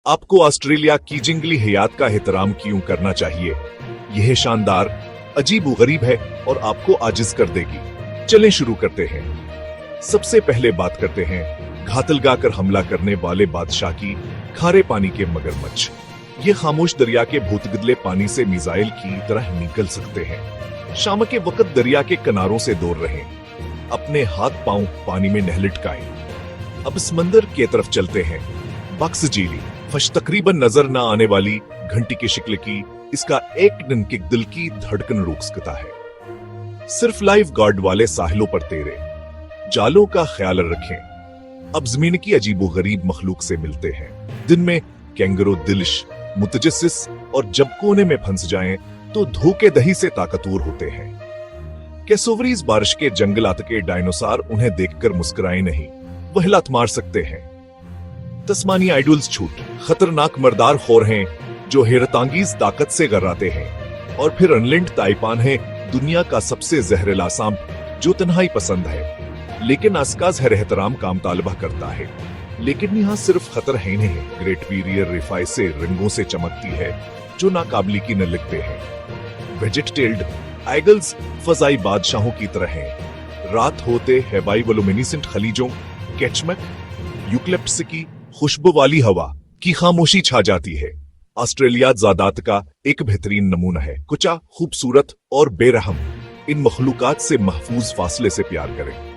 आपको ऑस्ट्रेलिया की जंगली हयात का एहतराम क्यों करना चाहिए? यह शानदार, अजीब-ओ-गरीब है और आपको आजिज कर देगी। चलें शुरू करते हैं। सबसे पहले बात करते हैं घातलगा कर हमला करने वाले बादशाह की, खारे पानी के मगरमच्छ। ये खामोश दरिया के भूतगदले पानी से मिसाइल की तरह निकल सकते हैं। शाम के वक्त दरिया के किनारों से दूर रहें, अपने हाथ पांव पानी में न लटकाएं। अब समंदर की तरफ चलते हैं। बक्स जीली फश तकरीबन नजर न आने वाली घंटी की शक्ल की, इसका एक डंके दिल की धड़कन रोक सकता है। सिर्फ लाइफ गार्ड वाले साहिलों पर तेरे जालों का ख्याल रखें। अब जमीन की अजीबो-गरीब मखलूक से मिलते हैं। दिन में कैंगरो दिलिश, मुतजस्सिस और जब कोने में फंस जाएं तो धोखे-दही से ताकतवर होते हैं। कैसोवरीज बारिश के जंगलात के डायनासोर उन्हें देखकर मुस्कुराए नहीं, वह लात मार सकते हैं। तस्मानी आइडल्स छूट खतरनाक मर्दार खोर हैं जो हैरतांगीज ताकत से गर्राते हैं। और फिर अनलिंड ताइपान है, दुनिया का सबसे जहरीला सांप जो तन्हाई पसंद है लेकिन आसकाज हर एहतराम काम तालबा करता है। लेकिन यहाँ सिर्फ खतर है नहीं, ग्रेट बैरियर रीफ से रंगों से चमकती है जो नाकाबिली की न लगते हैं। वेजिटेटेल्ड आइगल्स फजाई बादशाहों की तरह हैं। रात होते है बायोलुमिनेसेंट खलीजों, कैचमक, यूकलिप्टस की खुशबू वाली हवा की खामोशी छा जाती है। ऑस्ट्रेलिया ज़ादात का एक बेहतरीन नमूना है। कुचा, खूबसूरत और बेरहम इन मखलूकात से महफूज फासले से प्यार करें।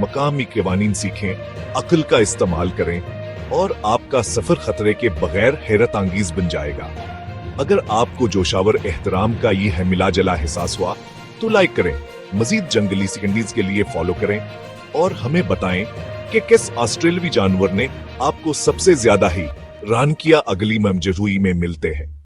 मकामी कवानीन सीखें, अक्ल का इस्तेमाल करें और आपका सफर खतरे के बगैर हैरत अंगीज बन जाएगा। अगर आपको जोशावर एहतराम का ये है मिला जला एहसास हुआ तो लाइक करें, मजीद जंगली सेकंडीज के लिए फॉलो करें और हमें बताएं कि किस ऑस्ट्रेलवी जानवर ने आपको सबसे ज्यादा ही रान किया। अगली ममजरूई में मिलते हैं।